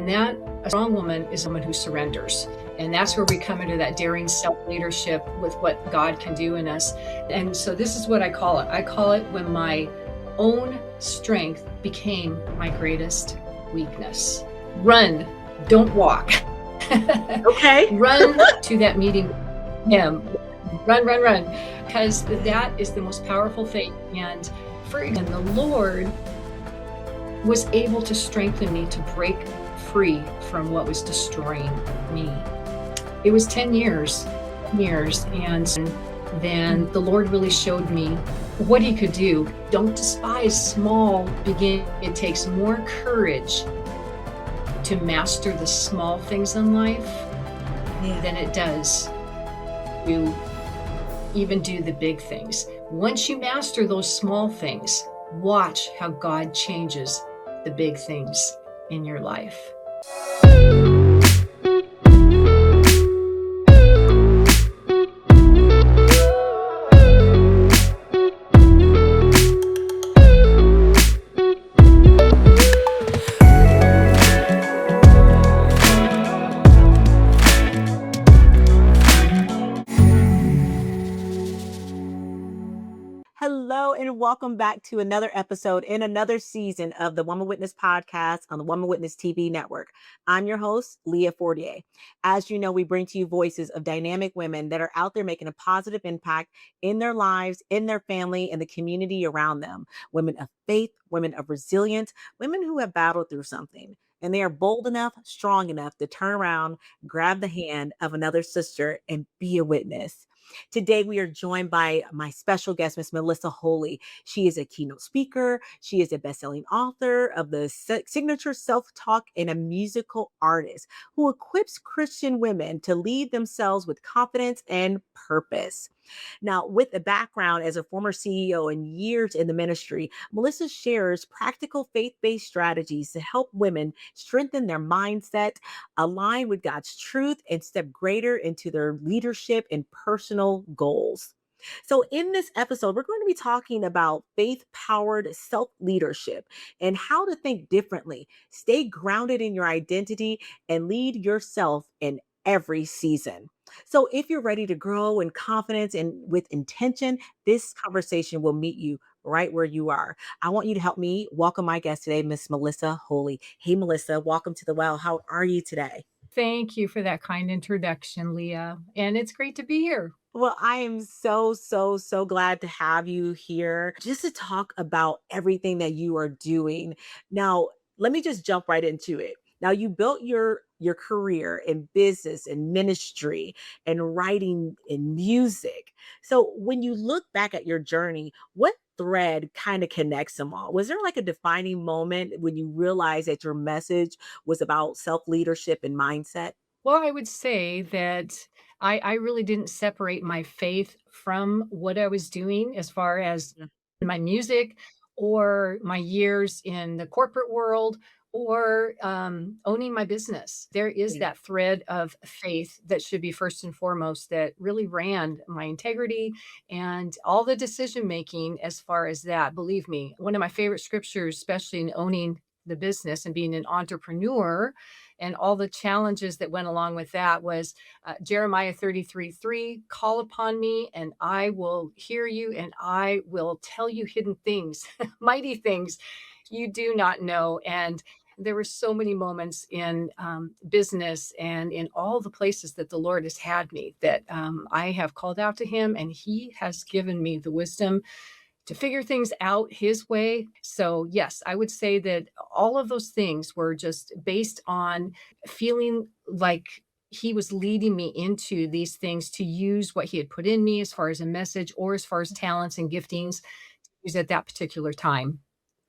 And that a strong woman is a woman who surrenders. And that's where we come into that daring self-leadership with what God can do in us. And so this is what I call it. I call it when my own strength became my greatest weakness. Run, don't walk. Okay. Run to that meeting with him. Run. Because that is the most powerful thing. And the Lord was able to strengthen me to break free from what was destroying me. It was 10 years, and then the Lord really showed me what he could do. Don't despise small beginnings. It takes more courage to master the small things in life than it does to even do the big things. Once you master those small things, watch how God changes the big things in your life. Hello and welcome back to another episode in another season of the Woman Witness podcast on the Woman Witness TV network. I'm your host, Lia Fortier. As you know, we bring to you voices of dynamic women that are out there making a positive impact in their lives, in their family, and the community around them. Women of faith, women of resilience, women who have battled through something. And they are bold enough, strong enough to turn around, grab the hand of another sister, and be a witness. Today, we are joined by my special guest, Miss Melissa Holy. She is a keynote speaker. She is a best-selling author of the signature self-talk and a musical artist who equips Christian women to lead themselves with confidence and purpose. Now, with a background as a former CEO and years in the ministry, Melissa shares practical faith-based strategies to help women strengthen their mindset, align with God's truth, and step greater into their leadership and personal goals. So, in this episode, we're going to be talking about faith-powered self-leadership and how to think differently, stay grounded in your identity, and lead yourself in every season. So, if you're ready to grow in confidence and with intention, this conversation will meet you right where you are. I want you to help me welcome my guest today, Miss Melissa Holy. Hey, Melissa, welcome to the Well. How are you today? Thank you for that kind introduction, Leah. And it's great to be here. Well, I am so glad to have you here just to talk about everything that you are doing. Now, let me just jump right into it. Now, you built your career in business and ministry and writing and music. So, when you look back at your journey, what thread kind of connects them all? Was there like a defining moment when you realized that your message was about self-leadership and mindset? Well, I would say that I really didn't separate my faith from what I was doing as far as Yeah. my music or my years in the corporate world or owning my business. There is Yeah. that thread of faith that should be first and foremost that really ran my integrity and all the decision making as far as that. Believe me, one of my favorite scriptures, especially in owning the business and being an entrepreneur and all the challenges that went along with that was Jeremiah 33:3, call upon me and I will hear you and I will tell you hidden things, mighty things you do not know. And there were so many moments in business and in all the places that the Lord has had me that I have called out to him and he has given me the wisdom to figure things out his way. So, yes, I would say that all of those things were just based on feeling like he was leading me into these things to use what he had put in me as far as a message or as far as talents and giftings to use at that particular time.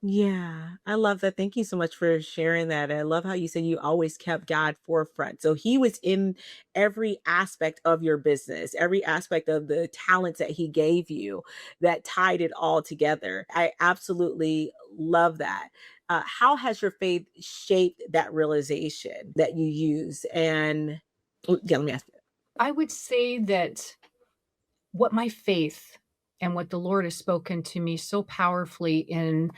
Yeah, I love that. Thank you so much for sharing that. I love how you said you always kept God forefront. So he was in every aspect of your business, every aspect of the talents that he gave you that tied it all together. I absolutely love that. How has your faith shaped that realization that you use? And yeah, let me ask you. I would say that what my faith and what the Lord has spoken to me so powerfully in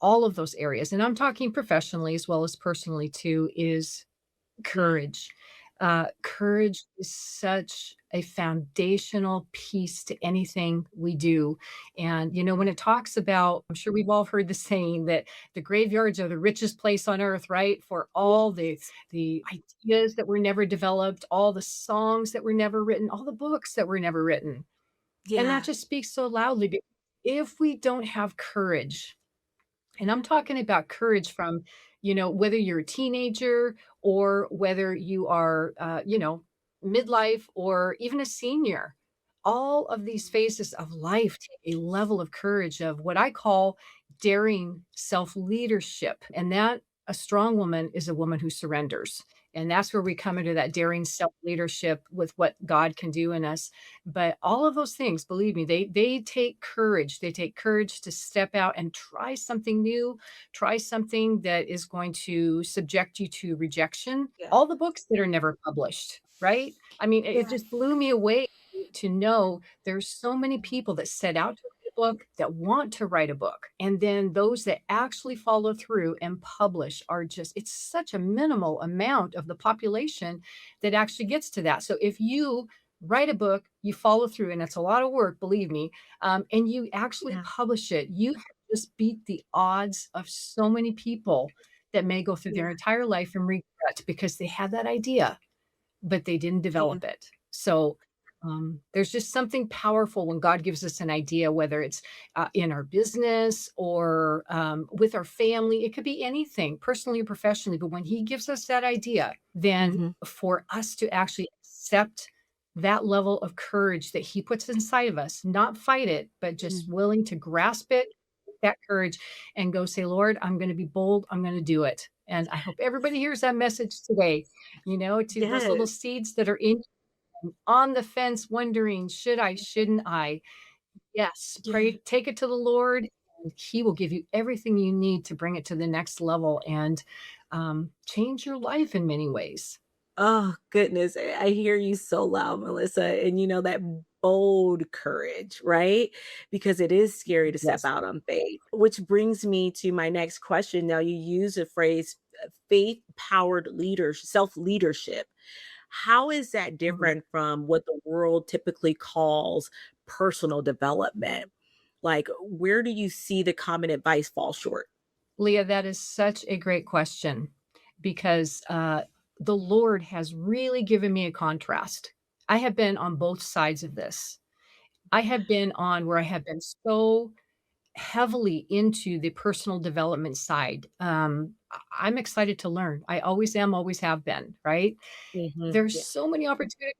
all of those areas, and I'm talking professionally as well as personally too, is Yeah. courage. Courage is such a foundational piece to anything we do. And, when it talks about, I'm sure we've all heard the saying that the graveyards are the richest place on earth, right? For all Yes. the ideas that were never developed, all the songs that were never written, all the books that were never written. And that Yeah. just speaks so loudly. Because if we don't have courage, and I'm talking about courage from, whether you're a teenager or whether you are, midlife or even a senior. All of these phases of life take a level of courage of what I call daring self leadership. And that a strong woman is a woman who surrenders. And that's where we come into that daring self leadership with what God can do in us. But all of those things, believe me, they take courage. They take courage to step out and try something new, try something that is going to subject you to rejection. Yeah. All the books that are never published, right? I mean, it Yeah. just blew me away to know there's so many people that set out to write a book, that want to write a book, and then those that actually follow through and publish are just, it's such a minimal amount of the population that actually gets to that. So if you write a book, you follow through, and it's a lot of work, believe me, and you actually Yeah. publish it, you have just beat the odds of so many people that may go through Yeah. their entire life and regret because they had that idea, but they didn't Yeah. develop it. So, there's just something powerful when God gives us an idea, whether it's in our business or with our family. It could be anything, personally or professionally. But when He gives us that idea, then Mhm. for us to actually accept that level of courage that He puts inside of us, not fight it, but just Mhm. willing to grasp it, that courage, and go say, Lord, I'm going to be bold. I'm going to do it. And I hope everybody hears that message today, to those little Yes. seeds that are in on the fence wondering, should I, shouldn't I? Yes, Yeah. pray, take it to the Lord, and He will give you everything you need to bring it to the next level and change your life in many ways. Oh, goodness. I hear you so loud, Melissa. And that bold courage, right? Because it is scary to step Yes. out on faith, which brings me to my next question. Now, you use a phrase, faith powered leadership, self leadership. How is that Mhm. different from what the world typically calls personal development? Like, where do you see the common advice fall short? Leah, that is such a great question because the Lord has really given me a contrast. I have been on both sides of this. I have been on where I have been so heavily into the personal development side. I'm excited to learn. I always am, always have been, right? There's Yeah. so many opportunities,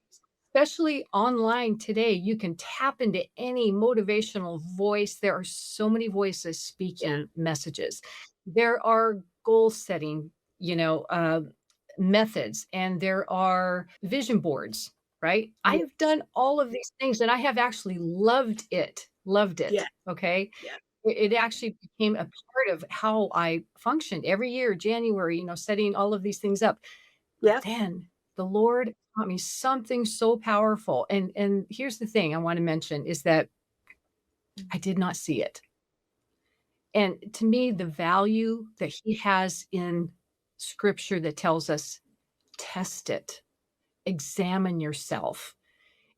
especially online today. You can tap into any motivational voice. There are so many voices Yeah. speaking messages. There are goal setting, methods, and there are vision boards, right? I Yeah. have done all of these things and I have actually loved it. Loved Yeah. it. Okay. Yeah. It actually became a part of how I functioned every year, January, setting all of these things up. But Yeah. then the Lord taught me something so powerful. And here's the thing I want to mention is that I did not see it. And to me, the value that He has in scripture that tells us test it, examine yourself,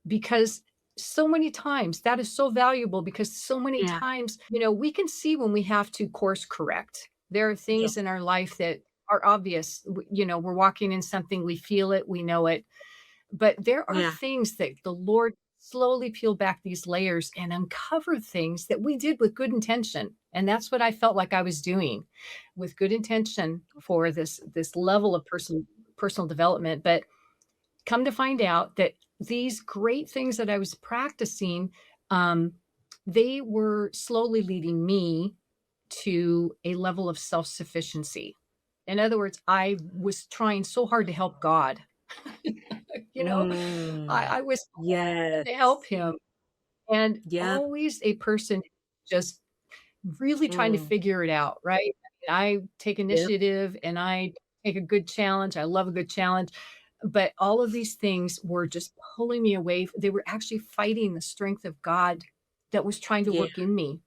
because so many times that is so valuable because so many Yeah. times, we can see when we have to course correct. There are Yeah. things in our life that are obvious. We're walking in something, we feel it, we know it. But there are Yeah. things that the Lord slowly peel back these layers and uncover things that we did with good intention. And that's what I felt like I was doing with good intention for this level of personal development. But come to find out that these great things that I was practicing, um, they were slowly leading me to a level of self sufficiency. In other words, I was trying so hard to help God. you know, Mm. I was Yes. to help Him, and Yep. always a person just really trying to Mm. figure it out, right? I take Yep. initiative and I take a good challenge. I love a good challenge. But all of these things were just pulling me away. They were actually fighting the strength of God that was trying to Yeah. work in me.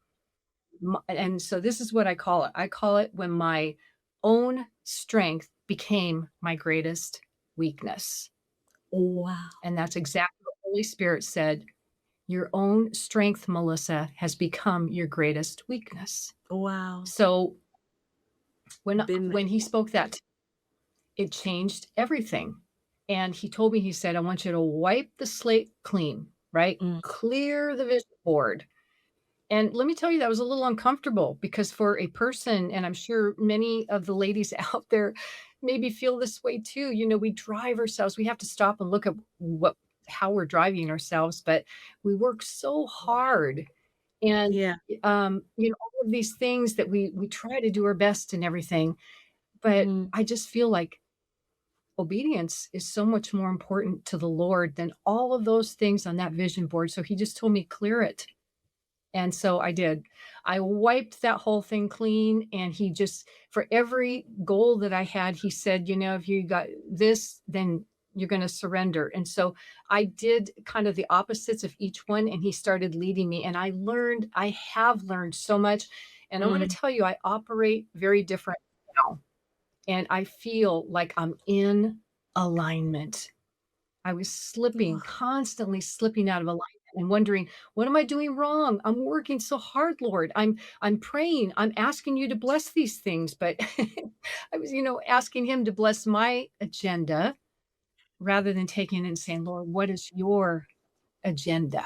And so this is what I call it. I call it when my own strength became my greatest weakness. Wow. And that's exactly what the Holy Spirit said. Your own strength, Melissa, has become your greatest weakness. Wow. So Been there. when he spoke that, it changed everything. And he told me, he said, I want you to wipe the slate clean, right? Mm, Clear the vision board. And let me tell you, that was a little uncomfortable because for a person, and I'm sure many of the ladies out there maybe feel this way too. We drive ourselves, we have to stop and look at how we're driving ourselves, but we work so hard. And yeah. all of these things that we try to do our best and everything. But Mhm. I just feel like obedience is so much more important to the Lord than all of those things on that vision board. So he just told me, clear it. And so I did. I wiped that whole thing clean, and he just, for every goal that I had, he said, if you got this, then you're going to surrender. And so I did kind of the opposites of each one, and he started leading me. And I have learned so much. And I'm going to Mm. tell you, I operate very different now. And I feel like I'm in alignment. I was Wow. constantly slipping out of alignment and wondering, what am I doing wrong? I'm working so hard, Lord. I'm praying. I'm asking you to bless these things, but I was, asking him to bless my agenda rather than taking it and saying, Lord, what is your agenda?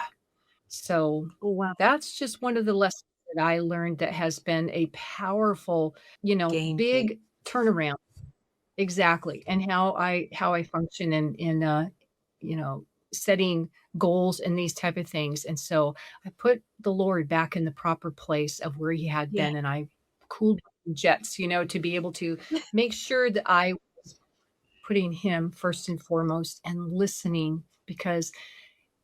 So Wow. that's just one of the lessons that I learned that has been a powerful, Game change. big turnaround. Exactly, and how I function in you know, setting goals and these type of things, and so I put the Lord back in the proper place of where he had Yeah. been, and I cooled jets, to be able to make sure that I was putting him first and foremost and listening, because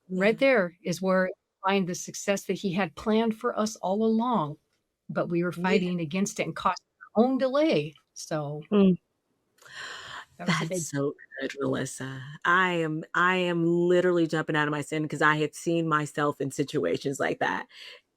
right Yeah. there is where I find the success that he had planned for us all along, but we were Yeah. fighting against it and causing our own delay, so Mm. that was a big. That's so good, Melissa. I am literally jumping out of my skin because I had seen myself in situations like that.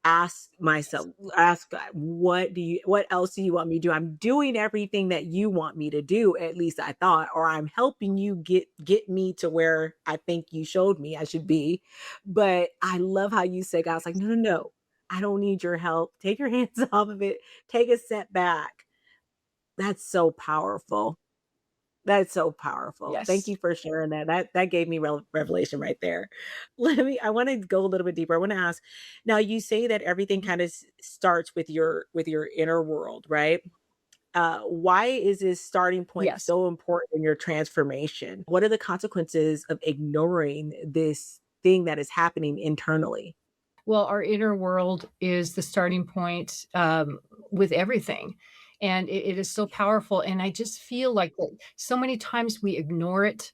Ask God, what else do you want me to do? I'm doing everything that you want me to do, at least I thought, or I'm helping you get me to where I think you showed me I should be. But I love how you said, God's like, no, no, no. I don't need your help. Take your hands off of it. Take a step back. That's so powerful. That's so powerful. Thank Yes. you for sharing that. That gave me revelation right there. I want to go a little bit deeper. I want to ask. Now you say that everything kind of starts with your inner world, right? Why is this starting point Yes. so important in your transformation? What are the consequences of ignoring this thing that is happening internally? Well, our inner world is the starting point, with everything, and it is so powerful, and I just feel like that so many times we ignore it.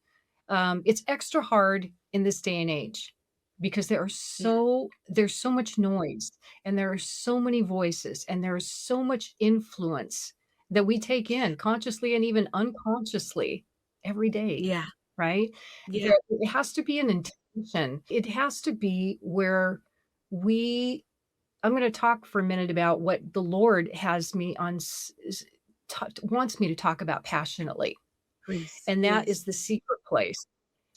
It's extra hard in this day and age because Yeah. there's so much noise, and there are so many voices, and there is so much influence that we take in consciously and even unconsciously every day, Yeah. right? Yeah. There it has to be an intention. It has to be where we I'm gonna talk for a minute about what the Lord has me on wants me to talk about passionately, Please. and that Yes. is the secret place.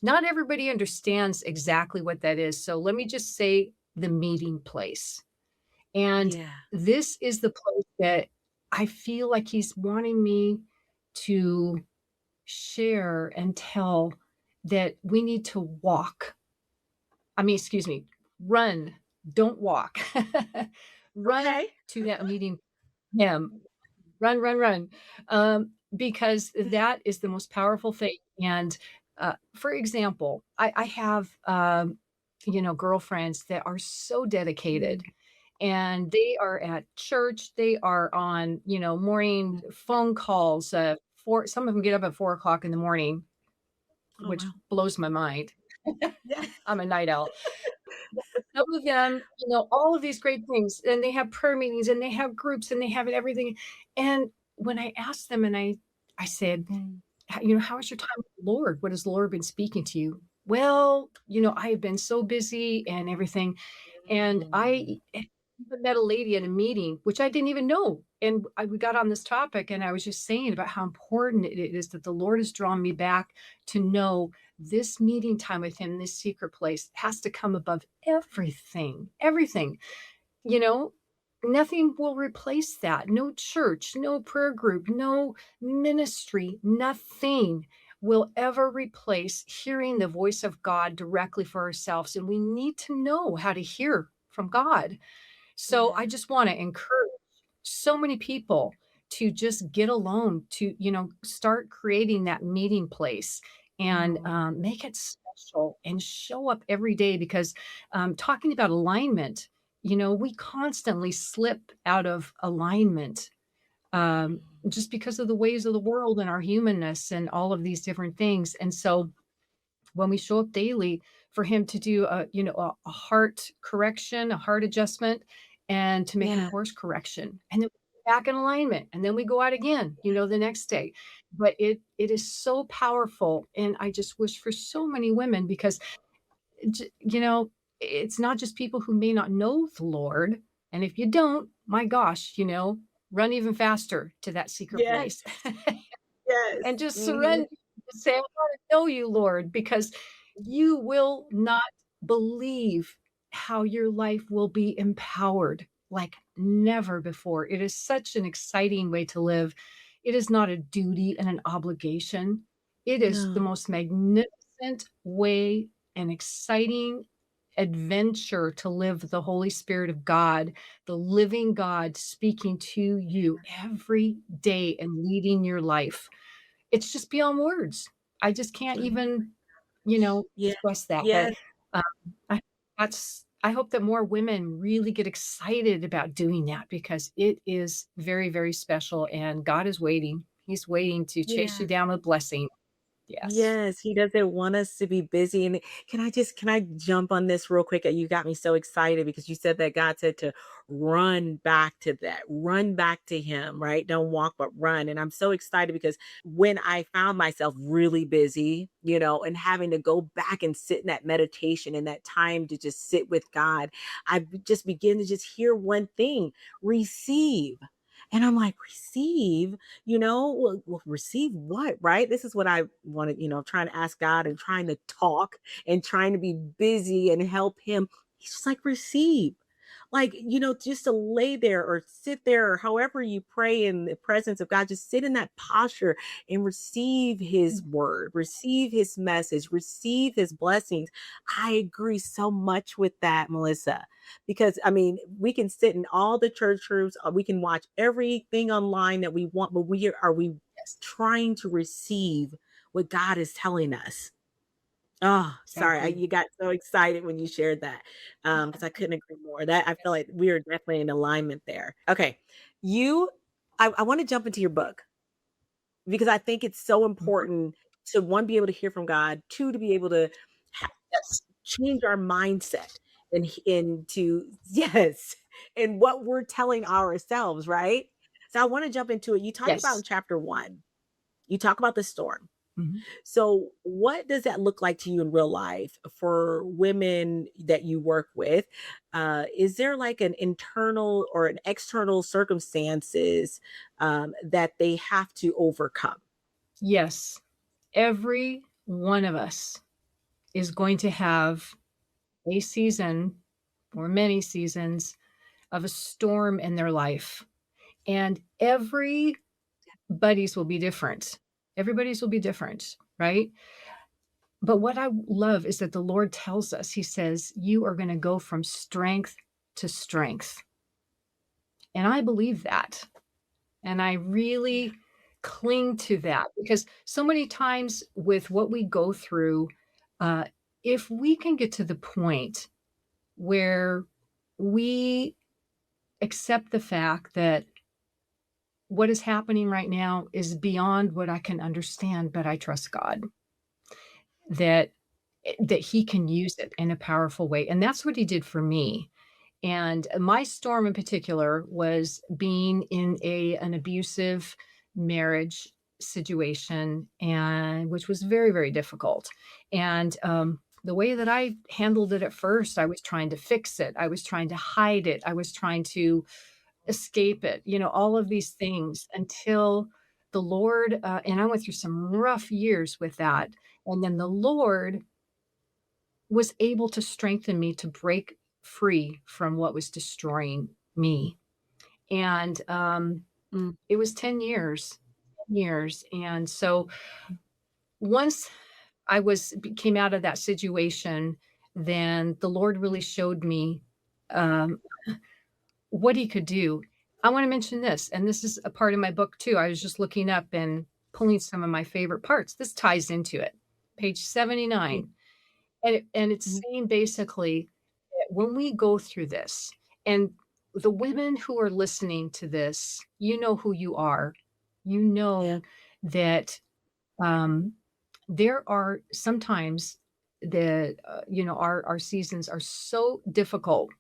Not everybody understands exactly what that is, so let me just say the meeting place, and Yeah. this is the place that I feel like he's wanting me to share and tell that we need to walk. Excuse me, run, don't walk. Run Okay. to that meeting him. Run, run, run. Because that is the most powerful thing. And for example, I have girlfriends that are so dedicated, Mm. and they are at church, they are on, morning Mm. phone calls, some of them get up at 4 o'clock in the morning, Oh which wow. blows my mind. Yeah. I'm a night owl. Some of them, all of these great things, and they have prayer meetings, and they have groups, and they have everything. And when I asked them, and I said, Mm. How is your time with the Lord? What has the Lord been speaking to you?" "Well, I have been so busy and everything." And Mm. met a lady at a meeting, which I didn't even know. And we got on this topic, and I was just saying about how important it is that the Lord has drawn me back to know this meeting time with Him, this secret place has to come above everything, everything. You know, nothing will replace that. No church, no prayer group, no ministry, nothing will ever replace hearing the voice of God directly for ourselves. And we need to know how to hear from God. So I Yeah. just want to encourage so many people to just get alone, to, start creating that meeting place and Oh, make it special and show up every day because talking about alignment, we constantly slip out of alignment just because of the ways of the world and our humanness and all of these different things. And so when we show up daily for him to do a heart correction, a heart adjustment, and to make a yeah. course correction, and then back in alignment, and then we go out again, the next day. But it is so powerful, and I just wish for so many women because it's not just people who may not know the Lord, and if you don't, my gosh, run even faster to that secret Yes. place. Yes. And just Mhm. surrender. Just say, "I wanna know you, Lord," because you will not believe how your life will be empowered like never before. It is such an exciting way to live. It is not a duty and an obligation. It is the No. most magnificent way and exciting adventure to live the Holy Spirit of God, the living God speaking to you every day and leading your life. It's just beyond words. I just can't even, Yeah. express that, but, Yes. um, I hope that more women really get excited about doing that because it is very, very special, and God is waiting. He's waiting to chase you Yeah. down with blessing. Yes. Yes, he doesn't want us to be busy. And can I jump on this real quick? You got me so excited because you said that God said to run back to that, run back to him, right? Don't walk, but run. And I'm so excited because when I found myself really busy, and having to go back and sit in that meditation and that time to just sit with God, just begin to just hear one thing: receive. And I'm like, receive? Well, receive what, right? This is what I wanted, trying to ask God and trying to talk and trying to be busy and help him. He's just like, receive. Like, just to lay there or sit there or however you pray in the presence of God, just sit in that posture and receive his word, receive his message, receive his blessings. I agree so much with that, Melissa, because I mean, we can sit in all the church groups, we can watch everything online that we want, but are we Yes, trying to receive what God is telling us? Oh, sorry, exactly. you got so excited when you shared that, because I couldn't agree more. That I feel Yes. like we are definitely in alignment there. Okay, you, I want to jump into your book because I think it's so Mhm. important to one, be able to hear from God, two, to be able to Yes. change our mindset into yes, and what we're telling ourselves, right? So I want to jump into it. You talk about in Yes. chapter 1, you talk about the storm. Mhm. So what does that look like to you in real life for women that you work with? Is there like an internal or an external circumstances that they have to overcome? Yes. Every one of us is going to have a season or many seasons of a storm in their life, and everybody's will be different. Everybody's will be different, right? But what I love is that the Lord tells us, He says, "You are going to go from strength to strength." And I believe that. And I Yeah. really cling to that because so many times with what we go through, uh, if we can get to the point where we accept the fact that what is happening right now is beyond what I can understand, but I trust God that that He can use it in a powerful way, and that's what He did for me. And my storm in particular was being in an abusive marriage situation, and which was very, very difficult. And the way that I handled it at first, I was trying to fix it. I was trying to hide it. I was trying to escape it, all of these things until the Lord, and I went through some rough years with that. And then the Lord was able to strengthen me to break free from what was destroying me. And Mm, it was 10 years, 10 years. And so once came out of that situation, then the Lord really showed me um, what he could do. I want to mention this, and this is a part of my book too. I was just looking up and pulling some of my favorite parts. This ties into it. Page yeah. 79. And it's Mhm. saying basically that when we go through this, and the women who are listening to this, you know who you are. You Yeah. know that um, there are sometimes our seasons are so difficult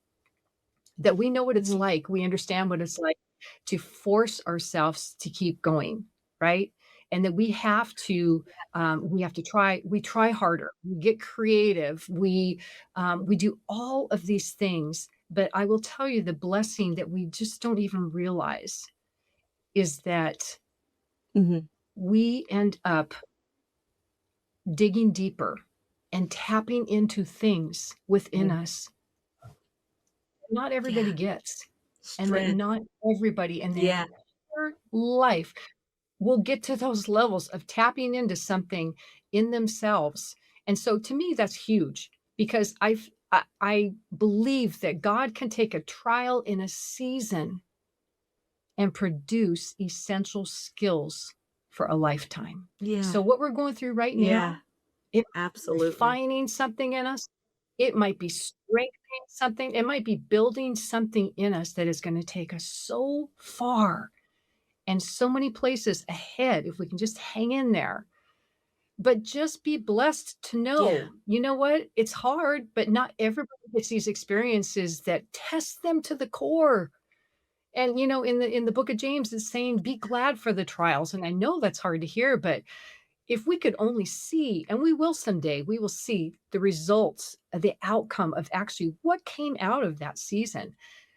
that we know what it's Mhm. like. We understand what it's like to force ourselves to keep going, right? And that we try harder, we get creative, we do all of these things. But I will tell you the blessing that we just don't even realize is that Mhm. we end up digging deeper and tapping into things within Yeah. us not everybody Yeah. gets, and that Strength. not everybody in their Yeah. entire life will get to those levels of tapping into something in themselves. And so to me, that's huge because I believe that God can take a trial in a season and produce essential skills for a lifetime. Yeah. So what we're going through right Yeah. now, it might be Absolutely. refining something in us. It might be strengthening something. It might be building something in us that is gonna take us so far and so many places ahead if we can just hang in there. But just be blessed to Yeah. know, you know what? It's hard, but not everybody gets these experiences that test them to the core. And, in the book of James, it's saying, "Be glad for the trials." And I know that's hard to hear, but if we could only see, and we will someday, we will see the results of the outcome of actually what came out of that season.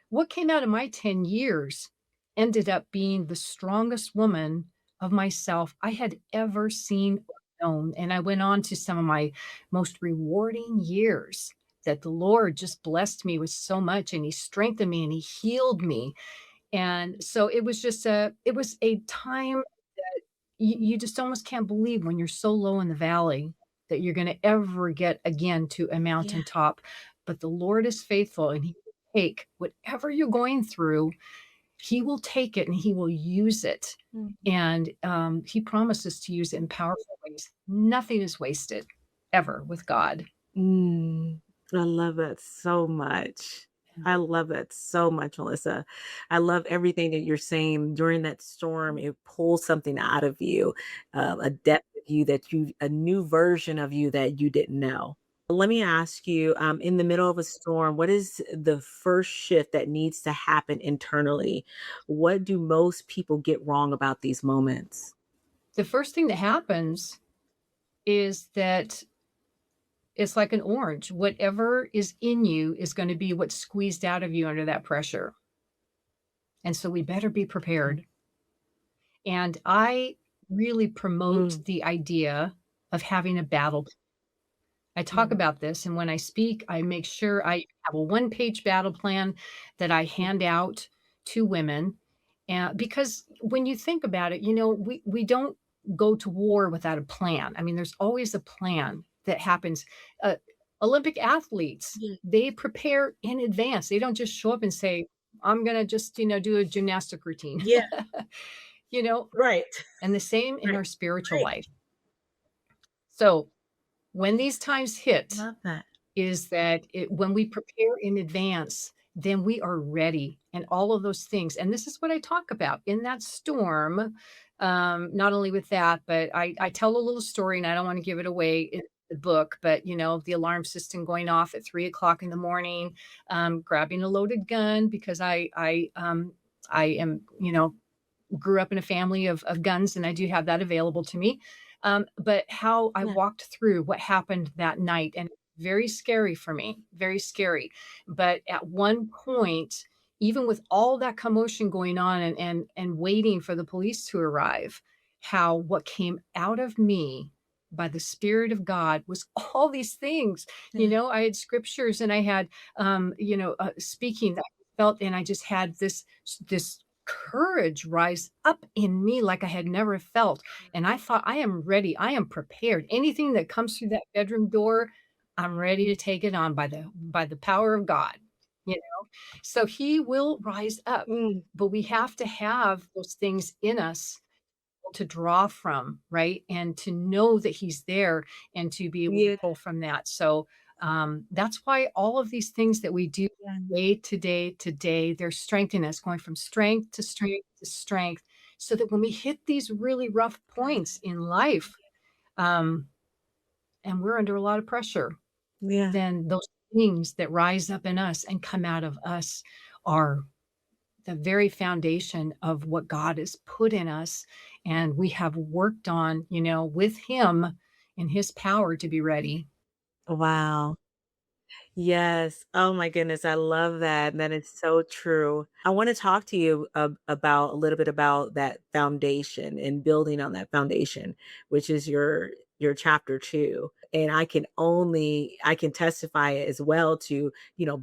What came out of my 10 years ended up being the strongest woman of myself I had ever seen or known. And I went on to some of my most rewarding years that the Lord just blessed me with so much and he strengthened me and he healed me. And so it was a time you just almost can't believe when you're so low in the valley that you're gonna ever get again to a Yeah. mountaintop, but the Lord is faithful, and He will take whatever you're going through, He will take it, and He will use it, Mhm. and, He promises to use it in powerful ways. Nothing is wasted ever with God. Mm, I love that so much. I love that so much, Melissa. I love everything that you're saying during that storm. It pulls something out of you, a depth of you a new version of you that you didn't know. Let me ask you, in the middle of a storm, what is the first shift that needs to happen internally? What do most people get wrong about these moments? The first thing that happens is that it's like an orange. Whatever is in you is gonna be what's squeezed out of you under that pressure, and so we better be prepared. And I really promote Mm, the idea of having a battle. I talk mm, about this, and when I speak, I make sure I have a one-page battle plan that I mm, hand out to women, and because when you think about it, we don't go to war without a plan. I mean, there's always a plan that happens. Uh, Olympic athletes, yeah, they prepare in advance. They don't just show up and say, "I'm gonna just, do a gymnastic routine." yeah, You know? right, And the same in right, our spiritual right. life. So, when these times hit, Love that. is that when we prepare in advance, then we are ready and all of those things. And this is what I talk about in that storm. Not only with that, but I tell a little story and I don't want to give it away in the book, but the alarm system going off at 3 o'clock in the morning, grabbing a loaded gun because I am, grew up in a family of guns and I do have that available to me. But how I Yeah. walked through what happened that night and very scary for me, very scary. But at one point, even with all that commotion going on and waiting for the police to arrive, how what came out of me by the Spirit of God was all these things. You Yeah. know, I had scriptures and I had, speaking that I felt, and I just had this courage rise up in me like I had never felt. And I thought, I am ready. I am prepared. Anything that comes through that bedroom door, I'm ready to take it on by the power of God. You know, so He will rise up, Mm, but we have to have those things in us to draw from, right? And to know that He's there and to be able to yeah. pull from that. So that's why all of these things that we do Yeah. day to day to day, they're strengthening us, going from strength to strength to strength, so that when we hit these really rough points in life, um, and we're under a lot of pressure, Yeah. then those things that rise up in us and come out of us are the very foundation of what God has put in us, and we have worked on, with Him and His power to be ready. Wow. Yes. Oh my goodness. I love that. That is so true. I want to talk to you about a little bit about that foundation and building on that foundation, which is your chapter 2. And I can testify as well to,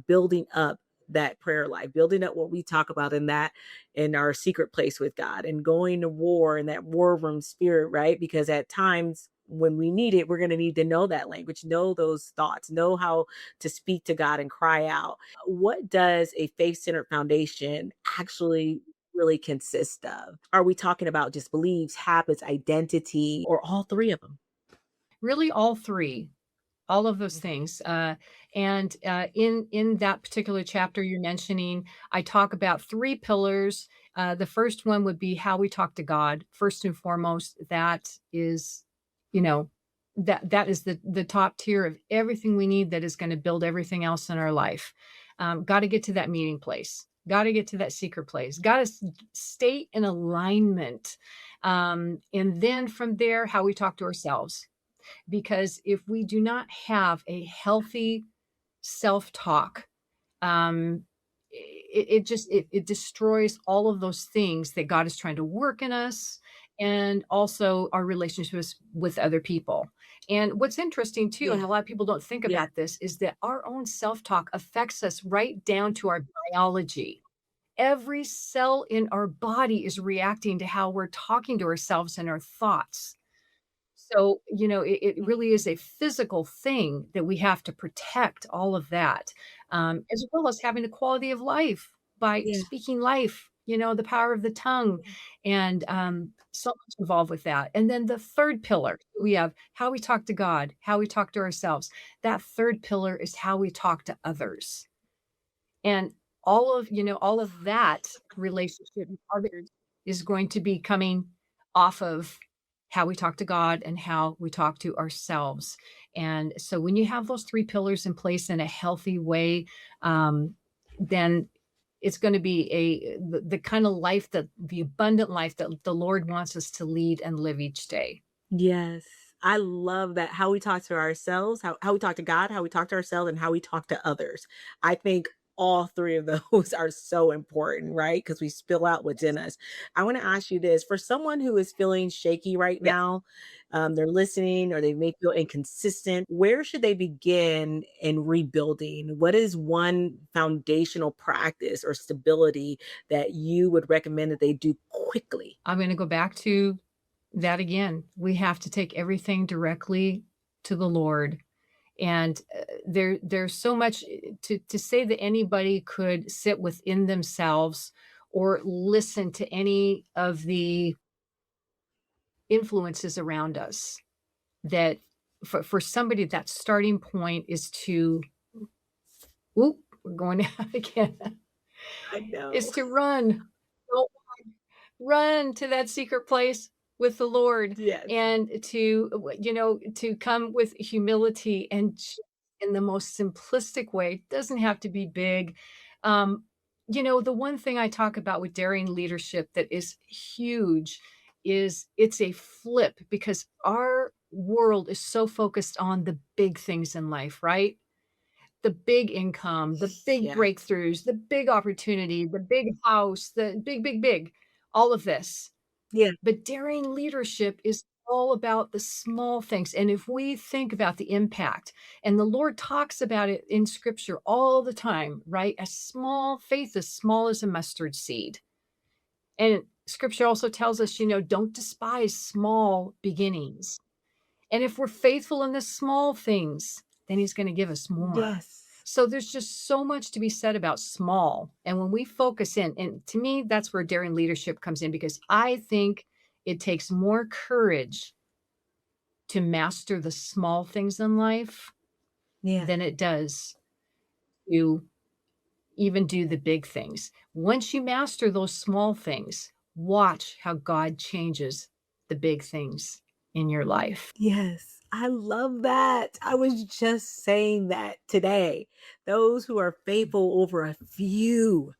building up that prayer life, building up what we talk about in our secret place with God and going to war in that war room spirit, right? Because at times when we need it, we're going to need to know that language, know those thoughts, know how to speak to God and cry out. What does a faith centered foundation actually really consist of? Are we talking about just beliefs, habits, identity, or all three of them? Really, all three. All of those Okay. things, and in that particular chapter you're mentioning, I talk about 3 pillars. The first one would be how we talk to God. First and foremost, that is, you know, that is the top tier of everything we need that is gonna build everything else in our life. Gotta get to that meeting place. Gotta get to that secret place. Gotta stay in alignment. And then from there, how we talk to ourselves, because if we do not have a healthy self-talk, um, it just it destroys all of those things that God is trying to work in us, and also our relationships with other people. And what's interesting too, and Yeah. a lot of people don't think Yeah. about this, is that our own self-talk affects us right down to our biology. Every cell in our body is reacting to how we're talking to ourselves and our thoughts. So, it Mm, really is a physical thing that we have to protect all of that, as well as having a quality of life by yeah. speaking life, the power of the tongue, and so much involved with that. And then the third pillar, we have how we talk to God, how we talk to ourselves. That third pillar is how we talk to others. And all of that relationship with others is going to be coming off of how we talk to God and how we talk to ourselves. And so when you have those 3 pillars in place in a healthy way, then it's gonna be the kind of life, that the abundant life that the Lord wants us to lead and live each day. Yes. I love that how we talk to ourselves, how we talk to God, how we talk to ourselves, and how we talk to others. I think all three of those are so important, right? Because we spill out what's in us. I want to ask you this for someone who is feeling shaky right Yeah. now, they're listening or they may feel inconsistent. Where should they begin in rebuilding? What is one foundational practice or stability that you would recommend that they do quickly? I'm gonna go back to that again. We have to take everything directly to the Lord. And there's so much, to say that anybody could sit within themselves or listen to any of the influences around us, that for somebody, that starting point is to, oop, we're going out again, I is know. to run. Don't run to that secret place with the Lord, Yes. and to come with humility and in the most simplistic way. It doesn't have to be big. The one thing I talk about with daring leadership that is huge is it's a flip because our world is so focused on the big things in life, right? The big income, the big Yeah. breakthroughs, the big opportunity, the big house, the big, big, big, all of this. Yeah. But daring leadership is all about the small things. And if we think about the impact, and the Lord talks about it in scripture all the time, right? A small faith as small as a mustard seed. And scripture also tells us, don't despise small beginnings. And if we're faithful in the small things, then he's going to give us more. Yes. So there's just so much to be said about small. And when we focus in, and to me, that's where daring leadership comes in because I think it takes more courage to master the small things in life Yeah. than it does to even do the big things. Once you master those small things, watch how God changes the big things in your life. Yes. I love that. I was just saying that today. Those who are faithful over a few,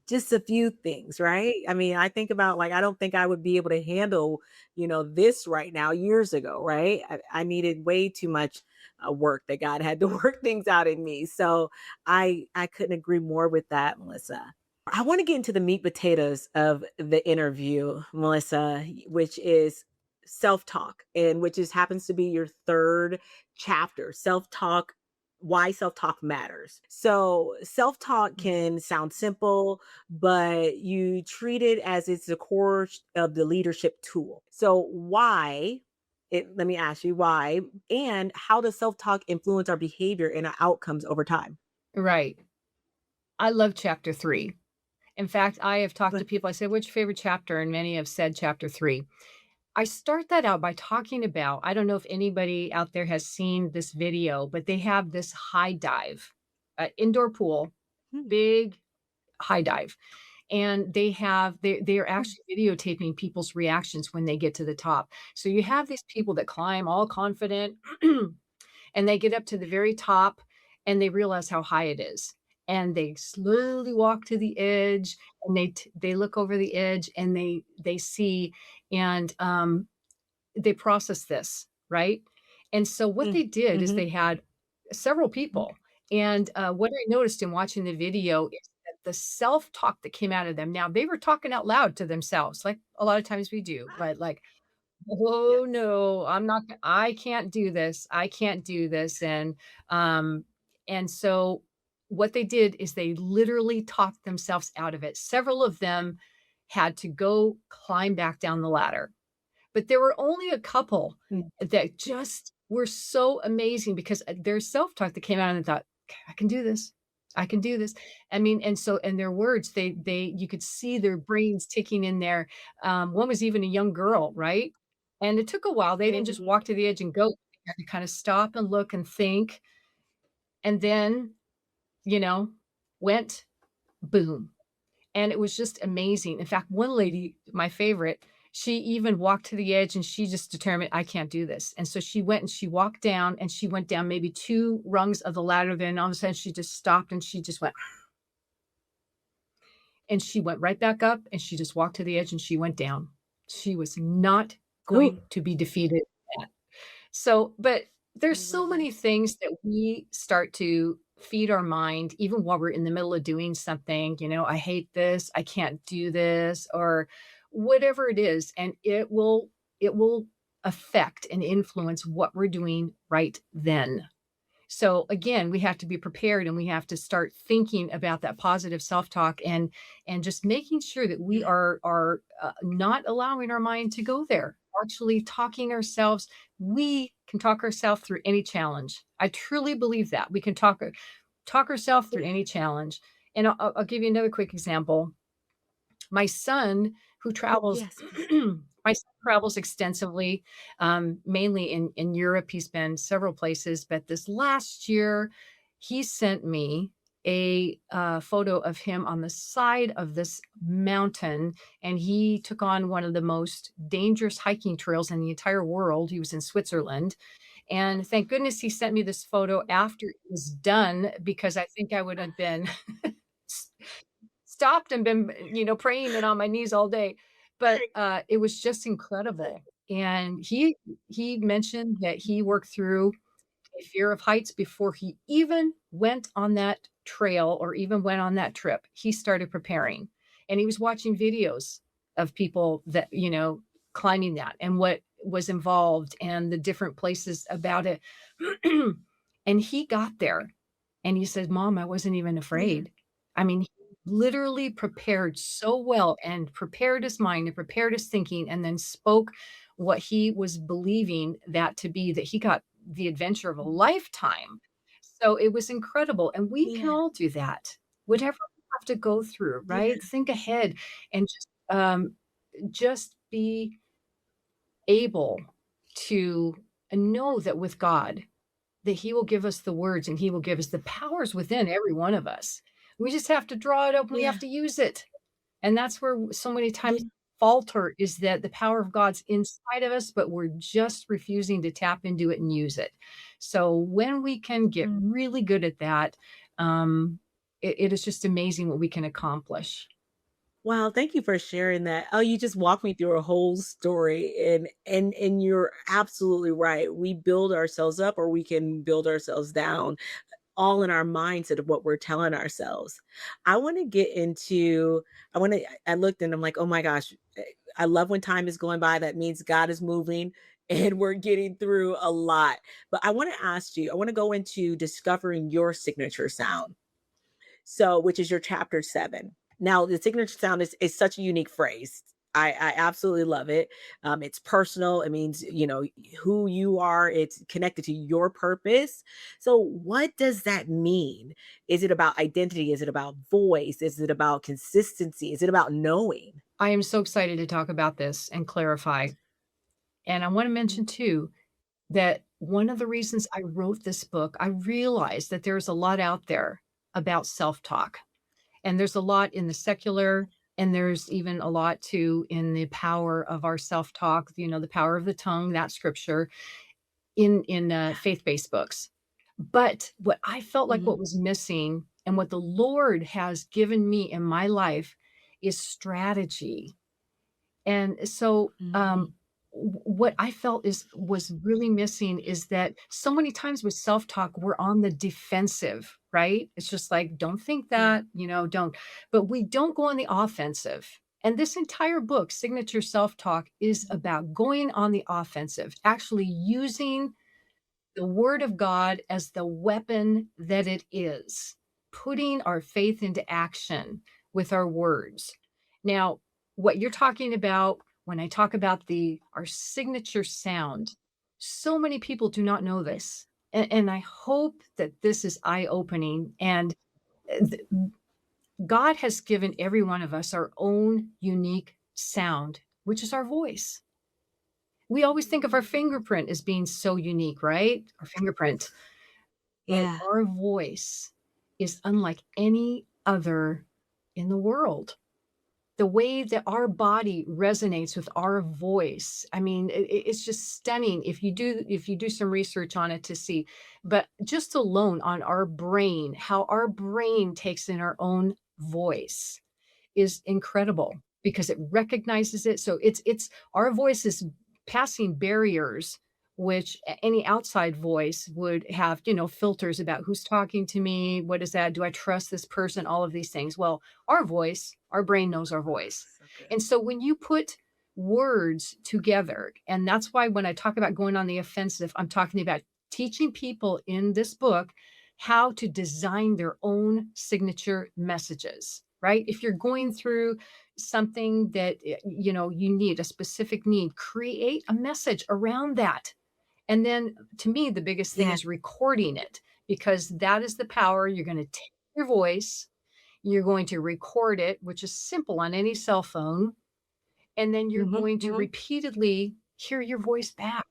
just a few things, right? I mean, I think about like I don't think I would be able to handle, this right now years ago, right? I needed way too much work that God had to work things out in me. So I couldn't agree more with that, Melissa. I want to get into the meat potatoes of the interview, Melissa, which is self-talk, and which is happens to be your third chapter, self-talk, why self-talk matters. So self-talk Mhm. can sound simple, but you treat it as it's the core of the leadership tool. So let me ask you why, and how does self-talk influence our behavior and our outcomes over time? Right. I love chapter 3. In fact, I have talked to But people, I said, "What's your favorite chapter?" And many have said chapter 3. I start that out by talking about I don't know if anybody out there has seen this video, but they have this high dive, indoor pool, hmm, big high dive, and they're hmm, actually videotaping people's reactions when they get to the top. So you have these people that climb all confident and they get up to the very top and they realize how high it is. And they slowly walk to the edge and they look over the edge and they see and they process this, right? And so what mm, they did is mhm, they had several mhm. people. And what I noticed in watching the video is that the self-talk that came out of them. Now they were talking out loud to themselves, like a lot of times we do, right? Like, "Oh, Yes. no, I can't do this. I can't do this." Um, and so what they did is they literally talked themselves out of it. Several of them had to go climb back down the ladder, but there were only a couple Mm, that just were so amazing because, their self-talk that came out and thought, "Okay, I can do this. I can do this." I mean, and so in their words, they you could see their brains ticking in there. One was even a young girl, right? And it took a while. They didn't just mhm. walk to the edge and go. They had to kinda stop and look and think, and then, you know, went boom. And it was just amazing. In fact, one lady, my favorite, she even walked to the edge and she just determined, "I can't do this." And so she went and she walked down and she went down maybe 2 rungs of the ladder, then all of a sudden she just stopped and she just went and she went right back up and she just walked to the edge and she went down. She was not Ooh, going to be defeated. So, but I there's so love many that. things that we start to feed our mind even while we're in the middle of doing something, "I hate this, I can't do this," or whatever it is, and it will affect and influence what we're doing right then. So again, we have to be prepared and we have to start thinking about that positive self-talk and just making sure that we Yeah. are not allowing our mind to go there. Actually talking ourselves, we can talk ourselves through any challenge. I truly believe that. We can talk ourselves through any challenge. And I'll give you another quick example. My son who Oh, travels yes, please. my son travels extensively, mainly in Europe. He's been several places, but this last year, he sent me a, photo of him on the side of this mountain, and he took on one of the most dangerous hiking trails in the entire world. He was in Switzerland, and thank goodness he sent me this photo after it was done because I think I would have been stopped and been, praying and on my knees all day. But, it was just incredible, and he mentioned that he worked through a fear of heights before he even went on that trail or even went on that trip. He started preparing, and he was watching videos of people that, climbing that and what was involved and the different places about it. And he got there and he said, "Mom, I wasn't even Yeah. afraid." I mean, he literally prepared so well and prepared his mind and prepared his thinking and then spoke what he was believing that to be, that he got the adventure of a Mhm. lifetime. So it was incredible, and we can Yeah. all do that. Whatever we have to go through, Yeah. right? Think ahead and just be able to know that with God, that he will give us the words and he will give us the powers within every one of us. We just have to draw it up and we have Yeah. to use it. And that's where so many Yeah. times falter, is that the power of God's inside of us, but we're just refusing to tap into it and use it. So when we can get Mm. really good at that, um, it is just amazing what we can accomplish. Wow, thank you for sharing that. Oh, you just walked me through a whole story, and you're absolutely right. We build ourselves up or we can build ourselves down, all in our mindset of what we're telling ourselves. I want to get into I looked and I'm like, "Oh my gosh, I love when time is going by. That means God is moving and we're getting through a lot." But I want to ask you, I want to go into discovering your signature sound. So, which is your chapter 7. Now, the signature sound is such a unique phrase. I absolutely love it. It's personal. It means, who you are. It's connected to your purpose. So, what does that mean? Is it about identity? Is it about voice? Is it about consistency? Is it about knowing? I am so excited to talk about this and clarify. And I want to Mhm. mention too that one of the reasons I wrote this book, I realized that there's a lot out there about self talk. And there's a lot in the secular, and there's even a lot too in the power of our self talk, the power of the tongue, that scripture in faith based books. But what I felt like Mhm. what was missing and what the Lord has given me in my life is strategy. And so, Mhm. what I felt was really missing is that so many times with self-talk, we're on the defensive, right? It's just like, don't think Yeah. that, don't. But we don't go on the offensive. And this entire book, Signature Self-Talk, is Mhm. about going on the offensive, actually using the word of God as the weapon that it is, putting our faith into action with our words. Now, what you're talking about when I talk about the our signature sound, so many people do not know Yeah. this. And I hope that this is eye-opening. And th- God has given every one of us our own unique sound, which is our voice. We always think of our fingerprint as being so unique, right? Our fingerprint. But Yeah. our voice is unlike any other in the world. The way that our body resonates with our voice, I mean, it's just stunning if you do some research on it to see. But just alone on our brain, how our brain takes in our own voice is incredible because it recognizes it. So it's our voice is passing barriers which any outside voice would have, filters about who's talking to me, what is that, do I trust this person, all of these things. Well, our voice, our brain knows our Ah, voice. so good. And so when you put words together, and that's why when I talk about going on the offensive, I'm talking about teaching people in this book how to design their own signature messages, right? If you're going through something that you need a specific need, create a message around that. And then to me the biggest thing Yeah. is recording it, because that is the power. You're going to take your voice, you're going to record it, which is simple on any cell phone, and then you're Mhm. going to Mhm. repeatedly hear your voice back,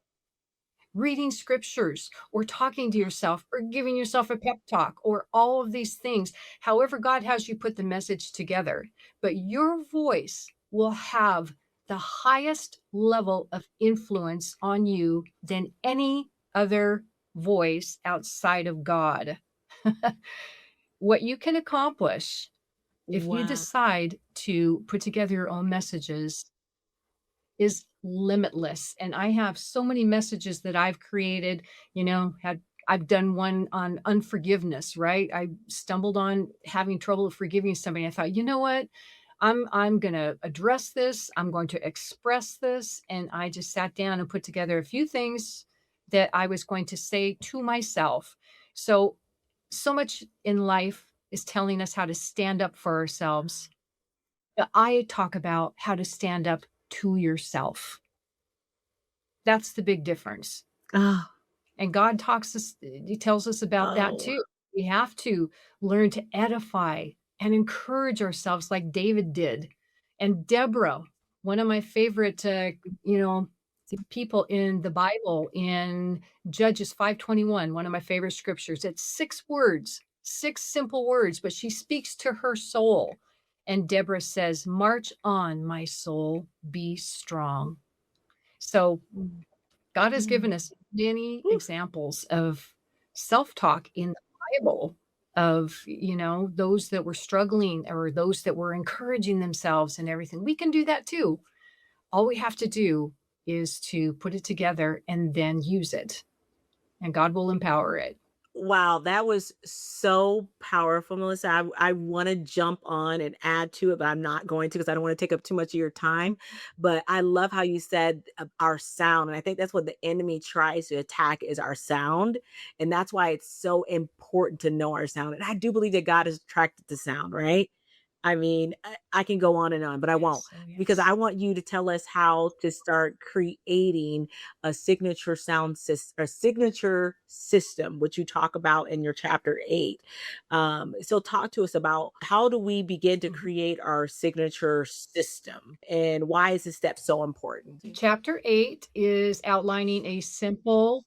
reading scriptures or talking to yourself or giving yourself a pep talk or all of these things, however God has you put the message together. But your voice will have the highest level of influence on you than any other voice outside of God. What you can accomplish if you Wow. decide to put together your own messages. is limitless. And I have so many messages that I've created, I've done one on unforgiveness, right? I stumbled on having trouble forgiving somebody. I thought, you know what? I'm going to address this. I'm going to express this. And I just sat down and put together a few things that I was going to say to myself. So much in life is telling us how to stand up for ourselves. I talk about how to stand up to yourself. That's the big difference. Oh, And God he tells us about that oh, too. We have to learn to edify and encourage ourselves like David did. And Deborah, one of my favorite, you know, people in the Bible in Judges 5:21, one of my favorite scriptures. It's 6 words, 6 simple words, but she speaks to her soul. And Deborah says, "March on, my soul, be strong." So mm, God has given mm. us many Oof. examples of self-talk in the Bible of, those that were struggling or those that were encouraging themselves and everything. We can do that too. All we have to do is to put it together and then use it, and God will empower it. Wow, that was so powerful, Melissa. I want to jump on and add to it, but I'm not going to because I don't want to take up too much of your time. But I love how you said our sound. And I think that's what the enemy tries to attack is our sound. And that's why it's so important to know our sound. And I do believe that God is attracted to sound, right? I mean, I can go on and on, but I won't Yes. Oh, because yes. I want you to tell us how to start creating a signature sound system, a signature system, which you talk about in your chapter 8. So talk to us about how do we begin to Mhm. create our signature system and why is this step so important? Chapter 8 is outlining a simple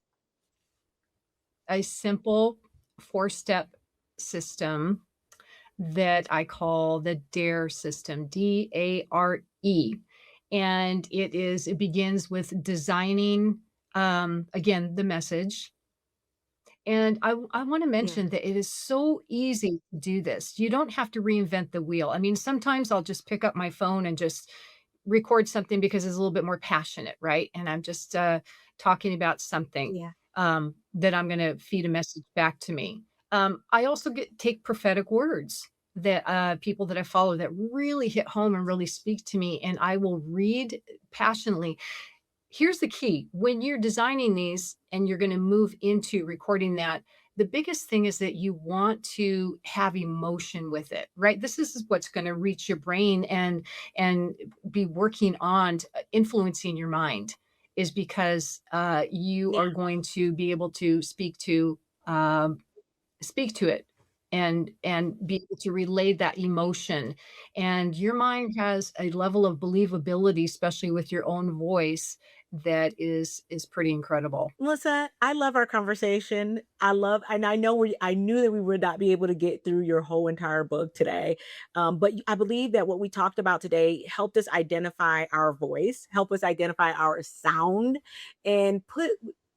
4-step system that I call the DARE system, DARE. And it begins with designing, again, the message. And I want to Yeah. mention that it is so easy to do this. You don't have to reinvent the wheel. I mean, sometimes I'll just pick up my phone and just record something because it's a little bit more passionate, right? And I'm just talking about something Yeah. that I'm going to feed a message back to me. I also take prophetic words that people that I follow that really hit home and really speak to me, and I will read passionately. Here's the key: when you're designing these and you're going to move into recording that, the biggest thing is that you want to have emotion with it, right? This is what's going to reach your brain and be working on influencing your mind, is because you Yeah. are going to be able to um, speak to it and be able to relay that emotion. And your mind has a level of believability, especially with your own voice, that is pretty incredible. Melissa, I love our conversation. And I know I knew that we would not be able to get through your whole entire book today. But I believe that what we talked about today helped us identify our voice, help us identify our sound, and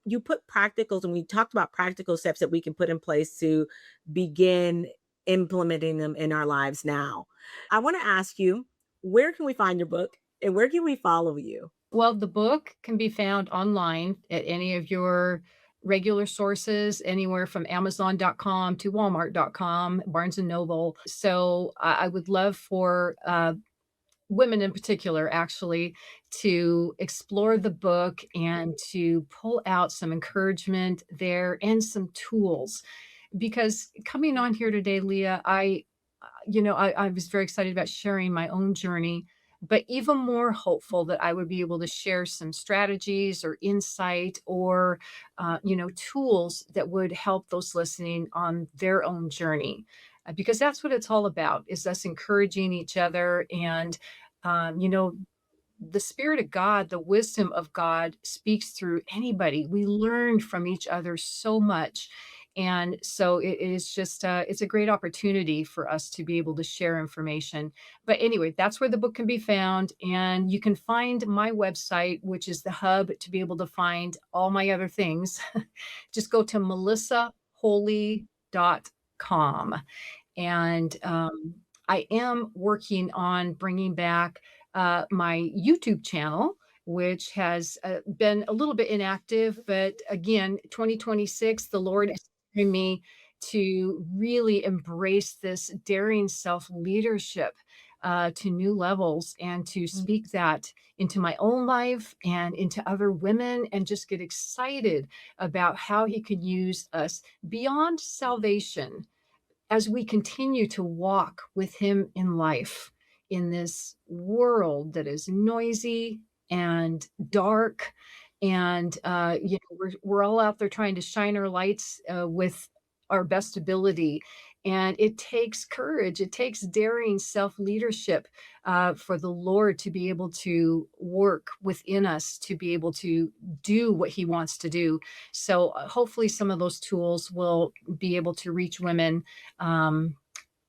you put practicals, and we talked about practical steps that we can put in place to begin implementing them in our lives now. I want to ask you, where can we find your book and where can we follow you? Well, the book can be found online at any of your regular sources, anywhere from Amazon.com to Walmart.com, Barnes and Noble. So I would love for women in particular, actually, to explore the book and to pull out some encouragement there and some tools. Because coming on here today, Leah, I was very excited about sharing my own journey, but even more hopeful that I would be able to share some strategies or insight or, tools that would help those listening on their own journey. Because that's what it's all about, is us encouraging each other. And, um, you know, the spirit of God, the wisdom of God speaks through anybody. We learn from each other so much. And so it is just, it's a great opportunity for us to be able to share information. But anyway, that's where the book can be found. And you can find my website, which is the hub to be able to find all my other things. Just go to melissaholy.com. And I am working on bringing back my YouTube channel. which has been a little bit inactive. But again, 2026, the Lord is telling me to really embrace this daring self leadership to new levels and to Mm. speak that into my own life and into other women and just get excited about how He could use us beyond salvation as we continue to walk with him in life in this world that is noisy and dark and we're all out there trying to shine our lights with our best ability, and it takes courage, it takes daring self-leadership for the Lord to be able to work within us to be able to do what he wants to do. So hopefully some of those tools will be able to reach women um,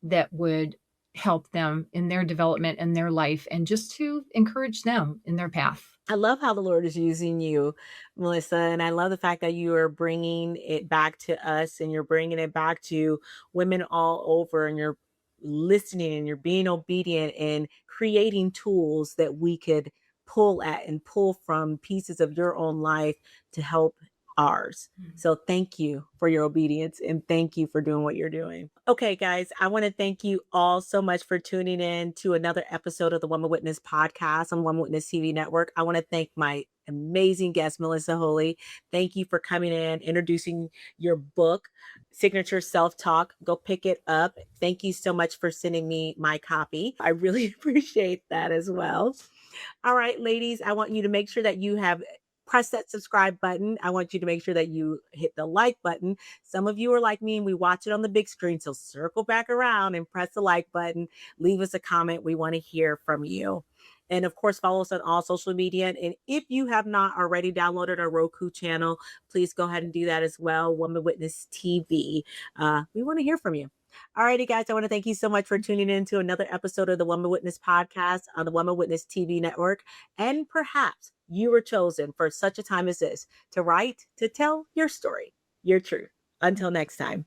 that would help them in their development and their life and just to encourage them in their path. I love how the Lord is using you, Melissa. And I love the fact that you are bringing it back to us and you're bringing it back to women all over and you're listening and you're being obedient and creating tools that we could pull at and pull from pieces of your own life to help ours. So thank you for your obedience and thank you for doing what you're doing. Okay, guys, I want to thank you all so much for tuning in to another episode of the Woman Witness podcast on Woman Witness TV network. I want to thank my amazing guest, Melissa Holy. Thank you for coming in, introducing your book, Signature Self Talk. Go pick it up. Thank you so much for sending me my copy. I really appreciate that as well. All right, ladies, I want you to make sure that you have press that subscribe button. I want you to make sure that you hit the like button. Some of you are like me and we watch it on the big screen. So circle back around and press the like button. Leave us a comment. We want to hear from you. And of course, follow us on all social media. And if you have not already downloaded our Roku channel, please go ahead and do that as well. Woman Witness TV. We want to hear from you. All righty, guys. I want to thank you so much for tuning in to another episode of the Woman Witness podcast on the Woman Witness TV network. And perhaps you were chosen for such a time as this to write, to tell your story, your truth. Until next time.